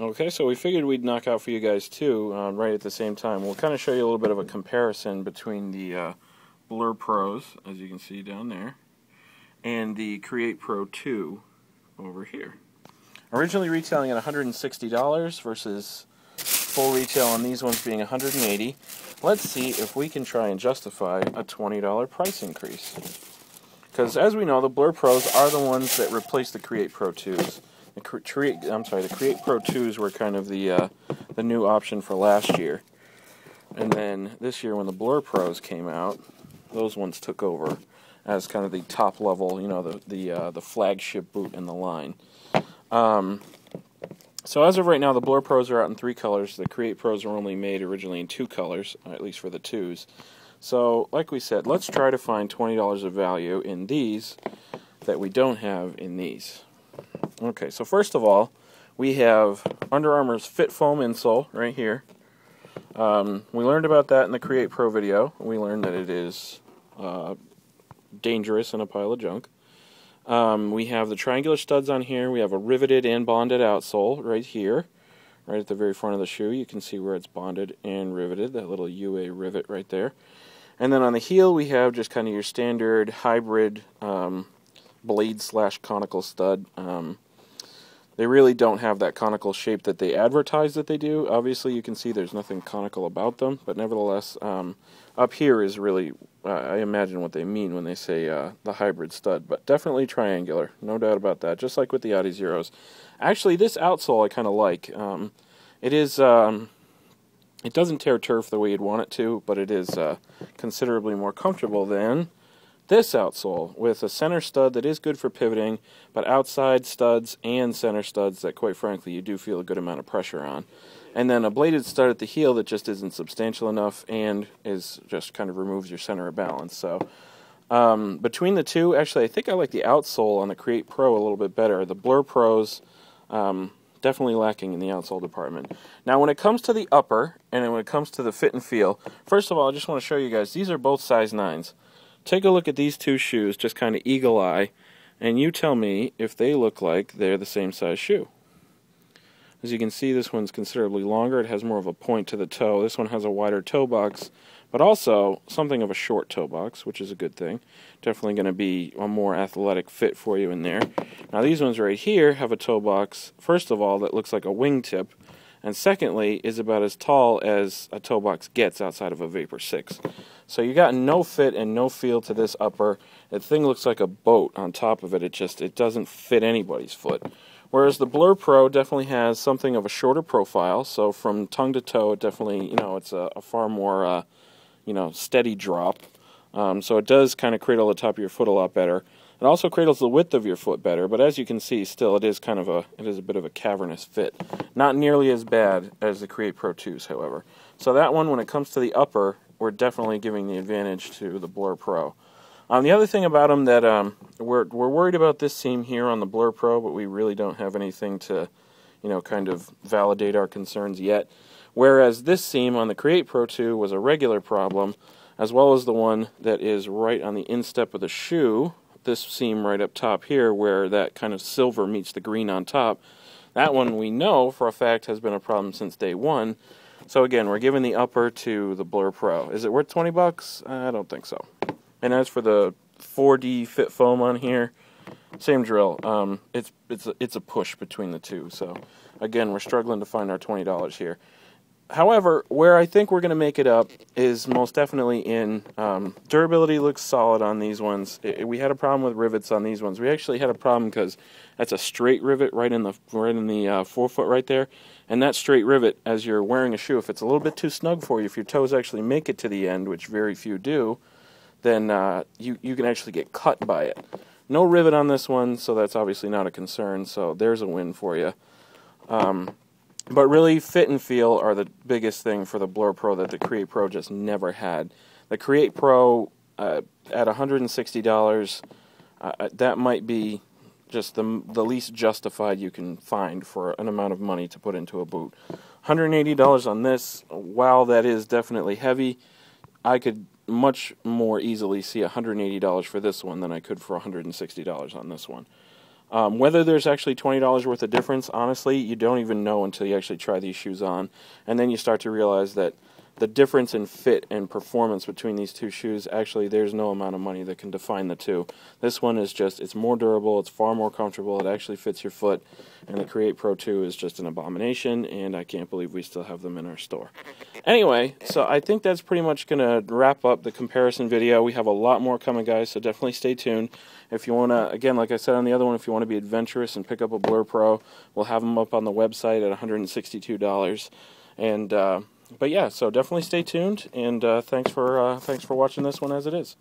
Okay, so we figured we'd knock out for you guys too, right at the same time. We'll kind of show you a little bit of a comparison between the Blur Pros, as you can see down there, and the Create Pro 2 over here. Originally retailing at $160 versus full retail on these ones being $180. Let's see if we can try and justify a $20 price increase. Because as we know, the Blur Pros are the ones that replace the Create Pro 2s. The Create Pro 2s were kind of the new option for last year. And then this year when the Blur Pros came out, those ones took over as kind of the top level, you know, the flagship boot in the line. So as of right now, the Blur Pros are out in 3 colors. The Create Pros were only made originally in 2 colors, at least for the 2s. So, like we said, let's try to find $20 of value in these that we don't have in these. Okay, so first of all, we have Under Armour's Fit Foam insole right here. We learned about that in the Create Pro video. We learned that it is dangerous and a pile of junk. We have the triangular studs on here. We have a riveted and bonded outsole right here, right at the very front of the shoe. You can see where it's bonded and riveted, that little UA rivet right there. And then on the heel, we have just kind of your standard hybrid blade/conical stud. They really don't have that conical shape that they advertise that they do. Obviously, you can see there's nothing conical about them, but nevertheless, up here is really, I imagine what they mean when they say the hybrid stud, but definitely triangular, no doubt about that, just like with the Audi Zeros. Actually, this outsole I kind of like. It is, it doesn't tear turf the way you'd want it to, but it is considerably more comfortable than this outsole, with a center stud that is good for pivoting, but outside studs and center studs that, quite frankly, you do feel a good amount of pressure on. And then a bladed stud at the heel that just isn't substantial enough and is just kind of removes your center of balance. So between the two, actually, I think I like the outsole on the Create Pro a little bit better. The Blur Pros, definitely lacking in the outsole department. Now, when it comes to the upper, and when it comes to the fit and feel, first of all, I just want to show you guys, these are both size 9s. Take a look at these two shoes, just kind of eagle eye, and you tell me if they look like they're the same size shoe. As you can see, this one's considerably longer. It has more of a point to the toe. This one has a wider toe box, but also something of a short toe box, which is a good thing. Definitely going to be a more athletic fit for you in there. Now, these ones right here have a toe box, first of all, that looks like a wingtip, and secondly, is about as tall as a toe box gets outside of a Vapor 6. So you got no fit and no feel to this upper. The thing looks like a boat on top of it. It doesn't fit anybody's foot. Whereas the Blur Pro definitely has something of a shorter profile. So from tongue to toe, it definitely, you know, it's a far more, you know, steady drop. So it does kind of cradle the top of your foot a lot better. It also cradles the width of your foot better, but as you can see, still it is kind of a bit of a cavernous fit. Not nearly as bad as the Create Pro 2s, however. So that one, when it comes to the upper, we're definitely giving the advantage to the Blur Pro. The other thing about them that we're worried about this seam here on the Blur Pro, but we really don't have anything to, you know, kind of validate our concerns yet. Whereas this seam on the Create Pro 2 was a regular problem, as well as the one that is right on the instep of the shoe. This seam right up top here, where that kind of silver meets the green on top, that one we know for a fact has been a problem since day one. So again, we're giving the upper to the Blur Pro. Is it worth 20 bucks? I don't think so. And as for the 4D Fit Foam on here, same drill. It's a push between the two. So again, we're struggling to find our $20 here. However, where I think we're going to make it up is most definitely in durability. Looks solid on these ones. We had a problem with rivets on these ones. We actually had a problem because that's a straight rivet right in the forefoot right there. And that straight rivet, as you're wearing a shoe, if it's a little bit too snug for you, if your toes actually make it to the end, which very few do, then you can actually get cut by it. No rivet on this one, so that's obviously not a concern. So there's a win for you. But really, fit and feel are the biggest thing for the Blur Pro that the Create Pro just never had. The Create Pro, at $160, that might be just the least justified you can find for an amount of money to put into a boot. $180 on this, while that is definitely heavy, I could much more easily see $180 for this one than I could for $160 on this one. Whether there's actually $20 worth of difference, honestly, you don't even know until you actually try these shoes on. And then you start to realize that the difference in fit and performance between these two shoes, actually, there's no amount of money that can define the two. This one is just, it's more durable, it's far more comfortable, it actually fits your foot, and the Create Pro 2 is just an abomination, and I can't believe we still have them in our store. Anyway, so I think that's pretty much going to wrap up the comparison video. We have a lot more coming, guys, so definitely stay tuned. If you want to, again, like I said on the other one, if you want to be adventurous and pick up a Blur Pro, we'll have them up on the website at $162. And, but yeah, so definitely stay tuned, and thanks for watching this one as it is.